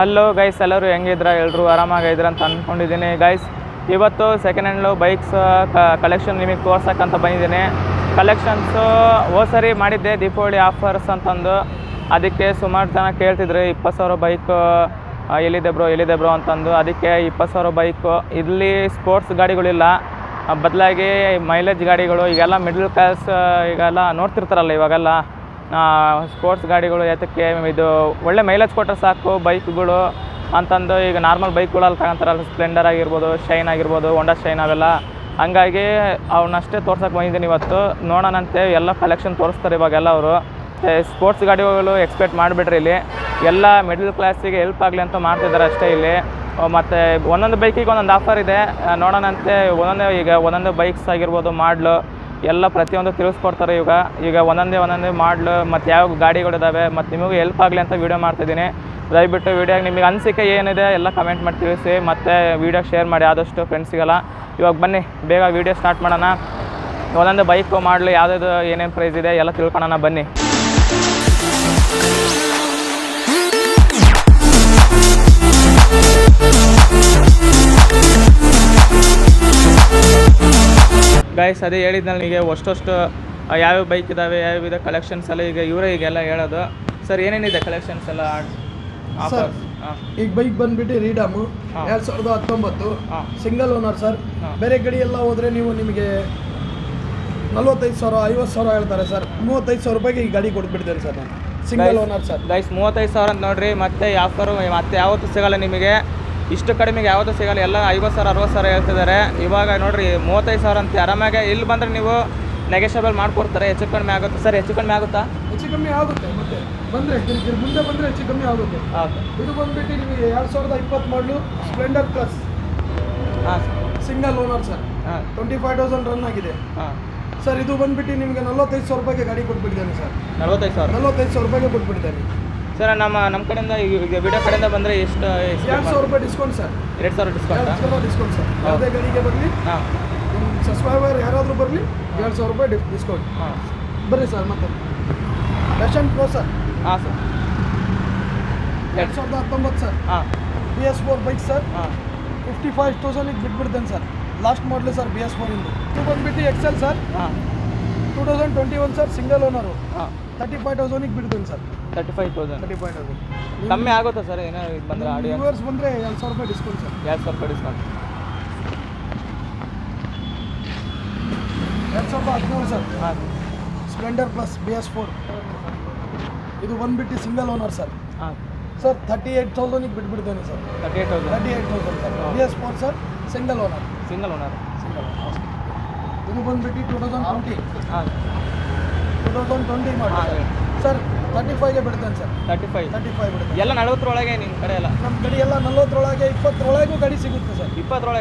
Hello guys, ಎಲ್ಲರೂ ಹೆಂಗಿದ್ರ? ಎಲ್ಲರೂ ಆರಾಮಾಗಿದ್ರ ಅಂತ ಅಂದ್ಕೊಂಡಿದ್ದೀನಿ ಗೈಸ್. ಇವತ್ತು ಸೆಕೆಂಡ್ ಹ್ಯಾಂಡ್ಲು ಬೈಕ್ಸ್ ಕಲೆಕ್ಷನ್ ನಿಮಗೆ ತೋರ್ಸಕ್ಕಂತ ಬಂದಿದ್ದೀನಿ. ಕಲೆಕ್ಷನ್ಸು ಸರಿ ಮಾಡಿದ್ದೆ ದೀಪಾವಳಿ ಆಫರ್ಸ್ ಅಂತಂದು. ಅದಕ್ಕೆ ಸುಮಾರು ಜನ ಕೇಳ್ತಿದ್ರು 20,000 ಬೈಕು ಎಲ್ಲಿದೆ ಬ್ರೋ ಅಂತಂದು. ಅದಕ್ಕೆ 20,000 ಬೈಕು ಇಲ್ಲಿ ಸ್ಪೋರ್ಟ್ಸ್ ಗಾಡಿಗಳಿಲ್ಲ, ಬದಲಾಗಿ ಮೈಲೇಜ್ ಗಾಡಿಗಳು. ಈಗೆಲ್ಲ ಮಿಡ್ಲ್ ಕ್ಲಾಸ್ ಈಗೆಲ್ಲ ನೋಡ್ತಿರ್ತಾರಲ್ಲ ಇವಾಗೆಲ್ಲ ಸ್ಪೋರ್ಟ್ಸ್ ಗಾಡಿಗಳು. ಯಾತಕ್ಕೆ ಇದು ಒಳ್ಳೆ ಮೈಲೇಜ್ ಕೊಟ್ಟರೆ ಸಾಕು ಬೈಕ್ಗಳು ಅಂತಂದು. ಈಗ ನಾರ್ಮಲ್ ಬೈಕ್ಗಳಲ್ಲಿ ತಗೊಂತಾರಲ್ಲ, ಸ್ಪ್ಲೆಂಡರ್ ಆಗಿರ್ಬೋದು, ಶೈನ್ ಆಗಿರ್ಬೋದು, ಹೋಂಡಾ ಶೈನ್ ಅವೆಲ್ಲ. ಹಂಗಾಗಿ ಅವನ್ನಷ್ಟೇ ತೋರ್ಸಕ್ಕೆ ಬಂದಿದ್ದೀನಿ ಇವತ್ತು. ನೋಡೋಣಂತೆ ಎಲ್ಲ ಕಲೆಕ್ಷನ್ ತೋರಿಸ್ತಾರೆ ಇವಾಗೆಲ್ಲ ಅವರು. ಸ್ಪೋರ್ಟ್ಸ್ ಗಾಡಿಗಳು ಎಕ್ಸ್ಪೆಕ್ಟ್ ಮಾಡಿಬಿಟ್ರಿ ಇಲ್ಲಿ. ಎಲ್ಲ ಮಿಡ್ಲ್ ಕ್ಲಾಸಿಗೆ ಹೆಲ್ಪ್ ಆಗಲಿ ಅಂತ ಮಾಡ್ತಿದ್ದಾರೆ ಅಷ್ಟೇ ಇಲ್ಲಿ. ಮತ್ತು ಒಂದೊಂದು ಬೈಕಿಗೆ ಒಂದೊಂದು ಆಫರ್ ಇದೆ, ನೋಡೋಣಂತೆ. ಒಂದೊಂದು ಬೈಕ್ಸ್ ಆಗಿರ್ಬೋದು, ಮಾಡ್ಲು ಎಲ್ಲ ಪ್ರತಿಯೊಂದು ತಿಳಿಸ್ಕೊಡ್ತಾರೆ ಈಗ ಒಂದೊಂದೇ ಮಾಡ್ಲು ಮತ್ತು ಯಾವ ಗಾಡಿಗಳಿದ್ದಾವೆ ಮತ್ತು ನಿಮಗೂ ಹೆಲ್ಪ್ ಆಗಲಿ ಅಂತ ವೀಡಿಯೋ ಮಾಡ್ತಿದ್ದೀನಿ. ದಯವಿಟ್ಟು ವೀಡಿಯೋಗೆ ನಿಮಗೆ ಅನಿಸಿಕೆ ಏನಿದೆ ಎಲ್ಲ ಕಮೆಂಟ್ ಮಾಡಿ ತಿಳಿಸಿ, ಮತ್ತು ವೀಡಿಯೋ ಶೇರ್ ಮಾಡಿ ಆದಷ್ಟು ಫ್ರೆಂಡ್ಸಿಗೆಲ್ಲ. ಇವಾಗ ಬನ್ನಿ ಬೇಗ ವೀಡಿಯೋ ಸ್ಟಾರ್ಟ್ ಮಾಡೋಣ. ಒಂದೊಂದು ಬೈಕು ಮಾಡಲು ಯಾವುದಾದ್ರು ಏನೇನು ಪ್ರೈಸ್ ಇದೆ ಎಲ್ಲ ತಿಳ್ಕೊಳ್ಳೋಣ ಬನ್ನಿ. ಗೈಸ್, ಅದೇ ಹೇಳಿದ್ನಲ್ಲಿ ನಿಮಗೆ ಅಷ್ಟು ಯಾವ್ಯಾವ ಬೈಕ್ ಇದ್ದಾವೆ, ಯಾವ್ಯಾವ ಕಲೆಕ್ಷನ್ಸ್ ಎಲ್ಲ ಈಗೆಲ್ಲ ಹೇಳೋದು. ಸರ್, ಏನೇನಿದೆ ಕಲೆಕ್ಷನ್ಸ್ ಎಲ್ಲ ಆಫರ್? ಈಗ ಬೈಕ್ ಬಂದ್ಬಿಟ್ಟು ರೀಡಮು 2019 ಸಿಂಗಲ್ ಓನರ್ ಸರ್. ಬೇರೆ ಗಡಿ ಎಲ್ಲ ಹೋದರೆ ನಿಮಗೆ 45,000 50,000 ಹೇಳ್ತಾರೆ ಸರ್. 35,000 ರೂಪಾಯಿಗೆ ಈ ಗಾಡಿ ಕೊಟ್ಬಿಡ್ತೇನೆ ಸರ್ ನಾನು, ಸಿಂಗಲ್ ಓನರ್ ಸರ್. ಗೈಸ್ 35,000 ಅಂತ ನೋಡ್ರಿ. ಮತ್ತೆ ಆಫರು ಮತ್ತೆ ಯಾವತ್ತೂ ಸಿಗಲ್ಲ ನಿಮಗೆ, ಇಷ್ಟು ಕಡಿಮೆಗೆ ಯಾವತ್ತೂ ಸಿಗಲ್ಲ. ಎಲ್ಲ 50,000 60,000 ಹೇಳ್ತಿದ್ದಾರೆ. ಇವಾಗ ನೋಡಿರಿ 35,000 ಅಂತ. ಆರಾಮಾಗೆ ಇಲ್ಲಿ ಬಂದರೆ ನೀವು ನೆಗೆಷಬಲ್ ಮಾಡಿಕೊಡ್ತಾರೆ. ಹೆಚ್ಚು ಕಡಿಮೆ ಆಗುತ್ತೆ ಸರ್? ಹೆಚ್ಚು ಕಡಿಮೆ ಆಗುತ್ತಾ? ಹೆಚ್ಚು ಕಮ್ಮಿ ಆಗುತ್ತೆ. ಮತ್ತೆ ಬಂದರೆ ಮುಂದೆ ಬಂದರೆ ಹೆಚ್ಚು ಕಮ್ಮಿ ಆಗುತ್ತೆ. ಇದು ಬಂದ್ಬಿಟ್ಟು ನಿಮಗೆ 2020 ಮಾಡಲು Splendor plus single owner sir. 25,000 run ಆಗಿದೆ ಸರ್. ಇದು ಬಂದ್ಬಿಟ್ಟು ನಿಮಗೆ 45,000 ರೂಪಾಯಿಗೆ ಗಾಡಿ ಕೊಟ್ಬಿಟ್ಟಿದ್ದೇನೆ ಸರ್. 45,000 ರೂಪಾಯಿಗೆ ಕೊಟ್ಬಿಟ್ಟಿದ್ದೇನೆ ಸರ್. ನಮ್ಮ ಕಡೆಯಿಂದ ಈಗ ವಿಡಿಯೋ ಕಡೆಯಿಂದ ಬಂದರೆ ಎಷ್ಟು? 2,000 ರೂಪಾಯಿ ಡಿಸ್ಕೌಂಟ್ ಸರ್. 2,000 discount sir. ಯಾವುದೇ ಗಾಡಿಗೆ ಬರಲಿ, ಸಬ್ಸ್ಕ್ರೈಬರ್ ಯಾರಾದರೂ ಬರಲಿ 2,000 ರೂಪಾಯಿ ಡಿಸ್ಕೌಂಟ್. ಬರ್ರಿ ಸರ್. ಮತ್ತೆ ಪ್ಯಾಷನ್ ಪ್ರೋ ಸರ್. ಹಾಂ sir. 2019 sir. BS4 bike sir. 55,000ಗೆ ಬಿಟ್ಬಿಡ್ತೇನೆ ಸರ್. ಲಾಸ್ಟ್ ಮಾಡಲು ಸರ್ BS4 ಇಂದು. ಇದು ಬಂದ್ಬಿಟ್ಟು excel sir. 2021 sir. Single owner. 35,000ಗೆ ಬಿಡ್ತೇನೆ ಸರ್. 35,000 ಕಮ್ಮಿ ಆಗುತ್ತಾ ಸರ್? ಏನೋ ಬಂದರೆ ಆಡಿಯೋ ವ್ಯೂವರ್ಸ್ ಬಂದರೆ 2,000 ರೂಪಾಯಿ ಡಿಸ್ಕೌಂಟ್ ಸರ್. 2,000 ರೂಪಾಯಿ discount. 2017 sir. Splendor plus BS4. ಇದು ಬಂದ್ಬಿಟ್ಟು ಸಿಂಗಲ್ ಓನರ್ ಸರ್. ಸರ್ 38,000ಗೆ ಬಿಟ್ಬಿಡ್ತೇನೆ sir. 38,000 sir. BS4 sir. Single owner. ಇದು ಬಂದ್ಬಿಟ್ಟು 2020 ಮಾಡಿ ಸರ್. 35ಗೆ ಬಿಡ್ತೇನೆ ಸರ್. 35 ಬಿಡ್ತೇನೆ. ಎಲ್ಲ 40 ನಿಮ್ಮ ಕಡೆ ಎಲ್ಲ? ನಮ್ಮ ಕಡೆ ಎಲ್ಲ 40 20 ಗಾಡಿ ಸಿಗುತ್ತೆ ಸರ್. 20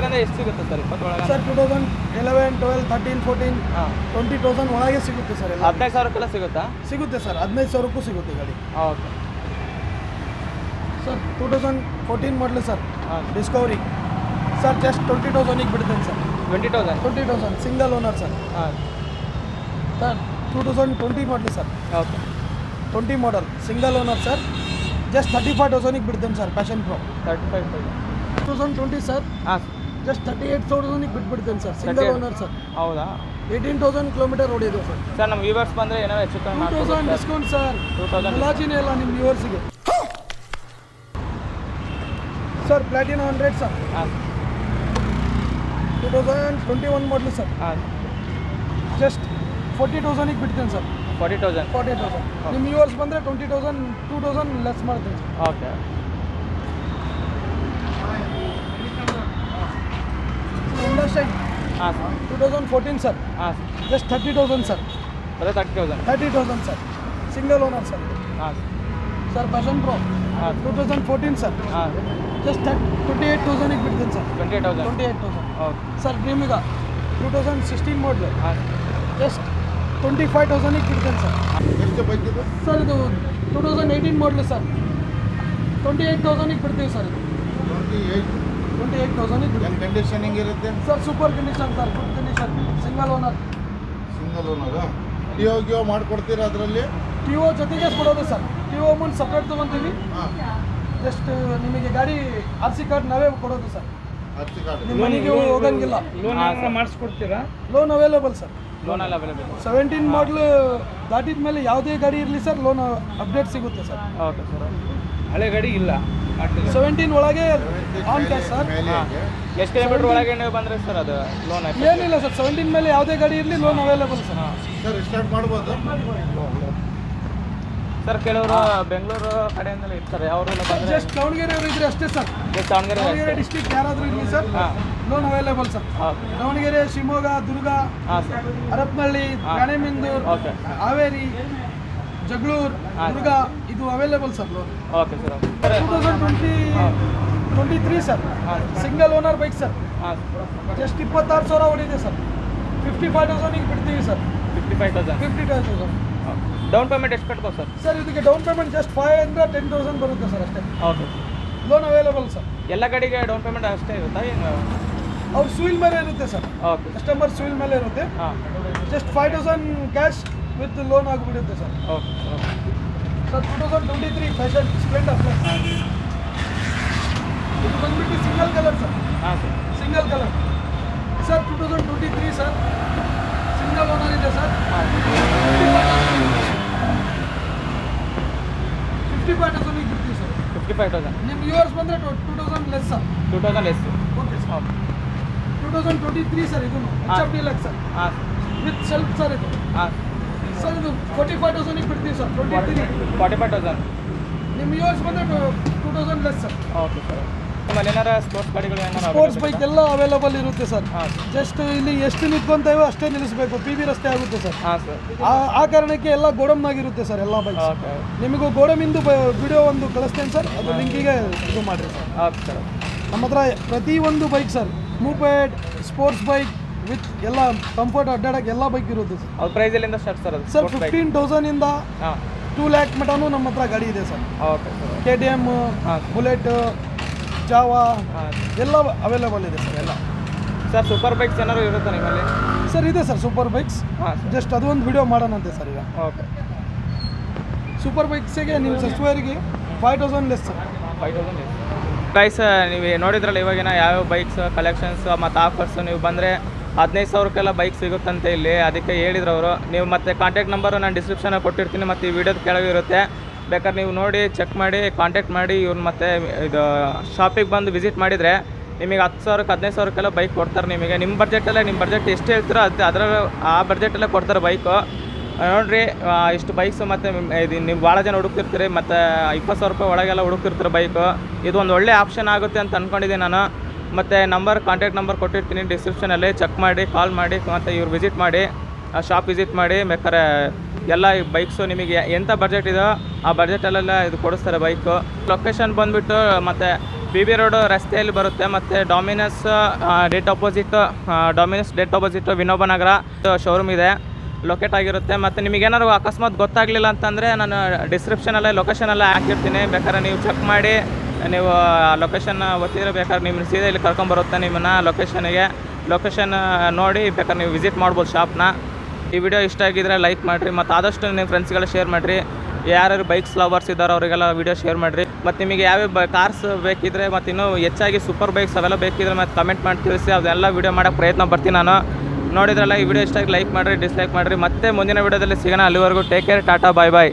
ಅಂದ್ರೆ ಎಷ್ಟು ಸಿಗುತ್ತೆ ಸರ್? 20 ಸರ್ 2011 12 13 14 20,000 ಒಳಗೆ ಸಿಗುತ್ತೆ ಸರ್. 15,000 ಸಿಗುತ್ತಾ? ಸಿಗುತ್ತೆ ಸರ್. 15,000ಕ್ಕೂ ಸಿಗುತ್ತೆ ಗಾಡಿ. Okay sir. 2014 model sir. Discovery sir. Just 20,000ಗೆ ಬಿಡ್ತೇನೆ sir. 20,000 single owner sir. Sir 2020 ಮಾಡಲಿ sir. Okay. 20 model single owner sir. Just 35,000ಗೆ ಬಿಡ್ತೇನೆ sir. Passion Pro 35,000. 2020 sir. Just 38,000ಗೆ ಬಿಟ್ಬಿಡ್ತೇನೆ ಸರ್. Single owner sir. ಹೌದಾ? 18,000 ಕಿಲೋಮೀಟರ್ ಓಡಿದೆ ಸರ್. ಸರ್, ನಮ್ಮ ವ್ಯೂವರ್ಸ್ ಬಂದರೆ ಏನಾದ್ರು ಹೆಚ್ಚು ಕಮ್ಮಿ 2,000 ಡಿಸ್ಕೌಂಟ್ ಸರ್. 2,000 ಮುಲಾಜಿನೇ ಇಲ್ಲ ನಿಮ್ಮ ವ್ಯೂವರ್ಸಿಗೆ ಸರ್. ಪ್ಲಾಟಿನಾ 100 ಸರ್. 2021 ಮಾಡಲು ಸರ್. ಜಸ್ಟ್ 40,000ಗೆ ಬಿಡ್ತೇನೆ ಸರ್. 40,000 ನಿಮ್ಮ ವ್ಯೂವರ್ಸ್ ಬಂದರೆ 20,000 2,000 ಲೆಸ್ ಮಾಡ್ತೇನೆ sir. Okay. Honda Shine 2014 sir. Just 30,000 sir. 30,000 sir. Single owner sir. Sir Passion Pro 2014 sir. Just 28,000ಗೆ ಬಿಡ್ತೇನೆ ಸರ್. 28,000 ಸರ್. ಡ್ರೀಮಿಗಾ 2016 ಮಾಡಲು. ಜಸ್ಟ್ 25,000ಗೆ ಬಿಡ್ತೇನೆ ಸರ್. ಎಷ್ಟು ಬೈಕ್ ಇದು ಸರ್? ಇದು 2018 ಮಾಡಲು ಸರ್. 28,000ಗೆ ಬಿಡ್ತೀವಿ ಸರ್. ಇದು 28,000ಗೆ ಬಿಡ್ತೀವಿ. ಕಂಡೀಷನ್ ಹೆಂಗಿರುತ್ತೆ sir? Super condition sir. Good condition. Single owner. ಡಿಯೋ ಗಿಯೋ ಮಾಡಿಕೊಡ್ತೀರಾ ಅದರಲ್ಲಿ? ಟಿ ಒ ಜೊತೆಗೆ ಕೊಡೋದು sir. T O amount separate ತೊಗೊತೀವಿ. ಹಾಂ ಜಸ್ಟ್ ನಿಮಗೆ ಗಾಡಿ ಆರ್ ಸಿ ಕಾರ್ಡ್ ನಾವೇ ಕೊಡೋದು ಸರ್. ಅರ್ಚಿ ಕಾರ್ಡ್ ನಿಮ್ಮ ಮನೆಗೆ ಹೋಗಂಗಿಲ್ಲ. ಮಾಡಿಸ್ಕೊಡ್ತೀರಾ? Loan available sir. ಲೋನ್ ಎಲ್ಲ ಅವೈಲೇಬಲ್. 17 ಮಾಡಲು ದಾಟಿದ ಮೇಲೆ ಯಾವುದೇ ಗಾಡಿ ಇರಲಿ ಸರ್ ಲೋನ್ ಅಪ್ಡೇಟ್ ಸಿಗುತ್ತೆ ಸರ್. Okay sir. ಹಳೆ ಗಾಡಿ ಇಲ್ಲ. 17 ಒಳಗೆ ಆನ್ ಕ್ಯಾಶ್ ಸರ್. ಮೇಲೆ ಎಷ್ಟು ಕಿಲೋಮೀಟರ್ ಒಳಗೆ ನೀವು ಬಂದರೆ ಸರ್ ಅದು ಲೋನ್ ಆಯ್ತು? ಏನಿಲ್ಲ ಸರ್, 17 ಮೇಲೆ ಯಾವುದೇ ಗಾಡಿ ಇರಲಿ loan available sir. Sir start ಮಾಡ್ಬೋದು. ಸರ್ ಕೆಲವರು ಬೆಂಗಳೂರು ಕಡೆಯಿಂದಲೇ ಇರ್ತಾರೆ, ಅವರೆಲ್ಲ ಬಂದರೆ ಜಸ್ಟ್ ದಾವಣಗೆರೆ ಅವರು ಇದ್ರೆ ಅಷ್ಟೇ ಸರ್. ದಾವಣಗೆರೆ ದಾವಣಗೆರೆ ಡಿಸ್ಟ್ರಿಕ್ಟ್ ಯಾರಾದರೂ ಇರಲಿ sir loan available sir. Okay. Davanagere, Shivamogga, Durga, ಹಾಂ ಸರ್. ಹರಪನಹಳ್ಳಿ, ರಾಣೆಬೆನ್ನೂರು, ಓಕೆ. ಹಾವೇರಿ, ಜಗಳೂರು, ದುರ್ಗ ಇದು available sir loan. Okay sir. Okay. 2023 sir. Single owner bike sir. ಹಾಂ ಜಸ್ಟ್ 26,000 ಹೊಡಿದೆ ಸರ್. 55,000 ಬಿಡ್ತೀವಿ ಸರ್. 55,000. 50,000 ಡೌನ್ ಪೇಮೆಂಟ್ ಎಷ್ಟು ಕಟ್ಕೋ ಸರ್? ಸರ್. ಇದಕ್ಕೆ ಡೌನ್ ಪೇಮೆಂಟ್ ಜಸ್ಟ್ 510,000 ಬರುತ್ತೆ ಸರ್ ಅಷ್ಟೇ. ಓಕೆ. Loan available sir. ಎಲ್ಲ ಗಾಡಿಗೆ ಡೌನ್ ಪೇಮೆಂಟ್ ಅಷ್ಟೇ ಇರುತ್ತಾ ಏನು? ಅವ್ರ ಸ್ವಿಲ್ ಮೇಲೆ ಇರುತ್ತೆ ಸರ್. ಓಕೆ. ಕಸ್ಟಮರ್ ಸ್ವಿಲ್ ಮೇಲೆ ಇರುತ್ತೆ. ಹಾಂ. ಜಸ್ಟ್ 5,000 ಕ್ಯಾಶ್ ವಿತ್ ಲೋನ್ ಆಗಿಬಿಡುತ್ತೆ sir. Okay sir 2023 fashion Splendor plus. ಇದು ಬಂದ್ಬಿಟ್ಟು ಸಿಂಗಲ್ ಕಲರ್ ಸರ್. ಹಾಂ sir. Single colour sir. 2023 sir. Single owner ಇದೆ ಸರ್. 55,000 ಬಿಡ್ತೀವಿ ಸರ್. 55,000. ನಿಮ್ಮ ಯೂರ್ಸ್ ಬಂದರೆ 2,000 less sir. 2,000 less. Okay sir. Okay. 2023 sir. ಇದು HF Deluxe ಸರ್. ಹಾಂ ವಿತ್ ಸೆಲ್ಫ್ ಸರ್. ಇದು ಹಾಂ ಸರ್ ಇದು 45,000 ಬಿಡ್ತೀವಿ ಸರ್. 23 45,000. ನಿಮ್ಮ ಯೂರ್ಸ್ ಬಂದರೆ 2,000 ಲೆಸ್ ಸರ್. Okay sir. ನಿಮ್ಮಲ್ಲಿ ಏನಾರ ಸ್ಪೋರ್ಟ್ಸ್ ಗಾಡಿಗಳು ಏನಾರ ಸ್ಪೋರ್ಟ್ಸ್ ಬೈಕ್ ಎಲ್ಲ ಅವೈಲೇಬಲ್ ಇರುತ್ತೆ ಸರ್. ಹಾಂ ಜಸ್ಟ್ ಇಲ್ಲಿ ಎಷ್ಟು ನಿಂತ್ಕೊಂತೇವೋ ಅಷ್ಟೇ ನಿಲ್ಲಿಸಬೇಕು. PB ರಸ್ತೆ ಆಗುತ್ತೆ ಸರ್. ಹಾಂ ಸರ್. ಆ ಕಾರಣಕ್ಕೆ ಎಲ್ಲ ಗೋಡಮ್ನಾಗಿರುತ್ತೆ ಸರ್ ಎಲ್ಲ ಬೈಕ್. ಓಕೆ. ನಿಮಗೂ ಗೋಡಮಿಂದು ವಿಡಿಯೋ ಒಂದು ಕಳಿಸ್ತೇನೆ ಸರ್. ಅದು ಲಿಂಕಿಗೆ ಇದು ಮಾಡಿರಿ ಸರ್. Okay sir. ನಮ್ಮ ಹತ್ರ ಪ್ರತಿಯೊಂದು bike sir, moped, sports bike with ಎಲ್ಲ ಕಂಫರ್ಟ್ ಅಡ್ಡಾಡಕ್ಕೆ ಎಲ್ಲ ಬೈಕ್ ಇರುತ್ತೆ ಸರ್. ಅವ್ರ ಪ್ರೈಸ್ ಎಲ್ಲಿಂದ ಸ್ಟಾರ್ಟ್ ಸರ್ ಅದು? ಸರ್ 15,000 ಇಂದ ಹಾಂ 2 lakh ಮಟನೂ ನಮ್ಮ ಹತ್ರ ಗಾಡಿ ಇದೆ ಸರ್. Okay sir. KTM, ಹಾಂ. ಬುಲೆಟ್, ಜಾವಾ ಹಾಂ ಎಲ್ಲ ಅವೈಲೇಬಲ್ ಇದೆ ಸರ್. ಎಲ್ಲ ಸರ್ ಸೂಪರ್ ಬೈಕ್ಸ್ ಏನಾದ್ರು ಇರುತ್ತಾ ನಿಮ್ಮಲ್ಲಿ? ಸರ್ ಇದೆ ಸರ್ ಸೂಪರ್ ಬೈಕ್ಸ್. ಹಾಂ ಸರ್. ಜಸ್ಟ್ ಅದು ಒಂದು ವಿಡಿಯೋ ಮಾಡೋಣಂತೆ ಸರ್. ಈಗ ಓಕೆ. ಸೂಪರ್ ಬೈಕ್ಸಿಗೆ ನಿಮ್ಮ ಸಬ್ಸ್ಕ್ರೈಬರಿಗೆ 5,000 ಲೆಸ್ ಸರ್. 5,000 ಗೈಸ್ ನೀವು ನೋಡಿದ್ರಲ್ಲ ಇವಾಗಿನ ಯಾವ್ಯಾವ ಬೈಕ್ಸ್ ಕಲೆಕ್ಷನ್ಸ್ ಮತ್ತು ಆಫರ್ಸ್ ನೀವು ಬಂದರೆ 15,000ಕ್ಕೆಲ್ಲ ಬೈಕ್ ಸಿಗುತ್ತಂತೆ ಇಲ್ಲಿ. ಅದಕ್ಕೆ ಹೇಳಿದ್ರು ಅವರು. ನೀವು ಮತ್ತೆ ಕಾಂಟ್ಯಾಕ್ಟ್ ನಂಬರು ನಾನು ಡಿಸ್ಕ್ರಿಪ್ಷನಲ್ಲಿ ಕೊಟ್ಟಿರ್ತೀನಿ ಮತ್ತು ಈ ವಿಡಿಯೋದ ಕೆಳಗೆ ಇರುತ್ತೆ. ಬೇಕಾದ್ರೆ ನೀವು ನೋಡಿ ಚೆಕ್ ಮಾಡಿ ಕಾಂಟ್ಯಾಕ್ಟ್ ಮಾಡಿ ಇವ್ರು ಮತ್ತೆ ಇದು ಶಾಪಿಗೆ ಬಂದು ವಿಸಿಟ್ ಮಾಡಿದರೆ ನಿಮಗೆ 10,000ಕ್ಕೆ 15,000ಕ್ಕೆಲ್ಲ ಬೈಕ್ ಕೊಡ್ತಾರೆ ನಿಮಗೆ. ನಿಮ್ಮ ಬಡ್ಜೆಟಲ್ಲೇ ನಿಮ್ಮ ಬಡ್ಜೆಟ್ ಎಷ್ಟು ಹೇಳ್ತೀರೋ ಅದರ ಆ ಬಡ್ಜೆಟಲ್ಲೇ ಕೊಡ್ತಾರೆ ಬೈಕು. ನೋಡಿರಿ ಇಷ್ಟು ಬೈಕ್ಸು ಮತ್ತು ಇದು ನೀವು ಭಾಳ ಜನ ಹುಡುಕ್ತಿರ್ತೀರಿ ಮತ್ತು 20,000 ರೂಪಾಯಿ ಒಳಗೆಲ್ಲ ಹುಡುಕ್ತಿರ್ತೀರಿ ಬೈಕು. ಇದು ಒಂದು ಒಳ್ಳೆ ಆಪ್ಷನ್ ಆಗುತ್ತೆ ಅಂತ ಅಂದ್ಕೊಂಡಿದ್ದೀನಿ ನಾನು. ಮತ್ತು ಕಾಂಟ್ಯಾಕ್ಟ್ ನಂಬರ್ ಕೊಟ್ಟಿರ್ತೀನಿ ಡಿಸ್ಕ್ರಿಪ್ಷನಲ್ಲಿ. ಚೆಕ್ ಮಾಡಿ ಕಾಲ್ ಮಾಡಿ ಮತ್ತು ಇವ್ರು ವಿಸಿಟ್ ಮಾಡಿ ಶಾಪ್ ವಿಸಿಟ್ ಮಾಡಿ. ಬೇಕಾದ್ರೆ ಎಲ್ಲ ಈ ಬೈಕ್ಸು ನಿಮಗೆ ಎಂಥ ಬಡ್ಜೆಟ್ ಇದೋ ಆ ಬಡ್ಜೆಟಲ್ಲೆಲ್ಲ ಇದು ಕೊಡಿಸ್ತಾರೆ ಬೈಕು. ಲೊಕೇಶನ್ ಬಂದುಬಿಟ್ಟು ಮತ್ತು PB ರೋಡು ರಸ್ತೆಯಲ್ಲಿ ಬರುತ್ತೆ. ಮತ್ತು ಡಾಮಿನಸ್ date opposite Vinoba Nagar showroom ಇದೆ, ಲೊಕೇಟ್ ಆಗಿರುತ್ತೆ. ಮತ್ತು ನಿಮಗೇನಾದ್ರು ಅಕಸ್ಮಾತ್ ಗೊತ್ತಾಗಲಿಲ್ಲ ಅಂತಂದರೆ ನಾನು ಡಿಸ್ಕ್ರಿಪ್ಷನಲ್ಲೇ ಲೊಕೇಶನೆಲ್ಲ ಹಾಕಿರ್ತೀನಿ. ಬೇಕಾದ್ರೆ ನೀವು ಚೆಕ್ ಮಾಡಿ ನೀವು ಲೊಕೇಶನ್ ಒತ್ತಿದ್ರೆ ಬೇಕಾದ್ರೆ ನಿಮ್ಮ ಸೀದಾ ಇಲ್ಲಿ ಕರ್ಕೊಂಬರುತ್ತೆ ನಿಮ್ಮನ್ನು ಲೊಕೇಶನ್ ನೋಡಿ ಬೇಕಾದ್ರೆ ನೀವು ವಿಸಿಟ್ ಮಾಡ್ಬೋದು ಶಾಪ್ನ. ಈ ವಿಡಿಯೋ ಇಷ್ಟ ಆಗಿದ್ರೆ ಲೈಕ್ ಮಾಡಿರಿ ಮತ್ತು ಆದಷ್ಟು ನಿಮ್ಮ ಫ್ರೆಂಡ್ಸ್ಗೆಲ್ಲ ಶೇರ್ ಮಾಡಿರಿ. ಯಾರ್ಯಾರು ಬೈಕ್ಸ್ ಲವರ್ಸ್ ಇದ್ದಾರೋ ಅವರಿಗೆಲ್ಲ ವಿಡಿಯೋ ಶೇರ್ ಮಾಡಿರಿ. ಮತ್ತು ನಿಮಗೆ ಯಾವ್ಯಾವ ಕಾರ್ಸ್ ಬೇಕಿದ್ರೆ ಮತ್ತು ಇನ್ನೂ ಹೆಚ್ಚಾಗಿ ಸೂಪರ್ ಬೈಕ್ಸ್ ಅವೆಲ್ಲ ಬೇಕಿದ್ರೆ ಮತ್ತು ಕಮೆಂಟ್ ಮಾಡಿ ತಿಳಿಸಿ. ಅದೆಲ್ಲ ವಿಡಿಯೋ ಮಾಡೋಕ್ಕೆ ಪ್ರಯತ್ನ ಪಡ್ತೀನಿ ನಾನು. ನೋಡಿದ್ರಲ್ಲ ಈ ವಿಡಿಯೋ ಇಷ್ಟ ಆಗಿ ಲೈಕ್ ಮಾಡಿರಿ, ಡಿಸ್ಲೈಕ್ ಮಾಡಿರಿ. ಮತ್ತೆ ಮುಂದಿನ ವಿಡಿಯೋದಲ್ಲಿ ಸಿಗೋಣ. ಅಲ್ಲಿವರೆಗೂ ಟೇಕ್ ಕೇರ್, ಟಾಟಾ, ಬಾಯ್ ಬಾಯ್.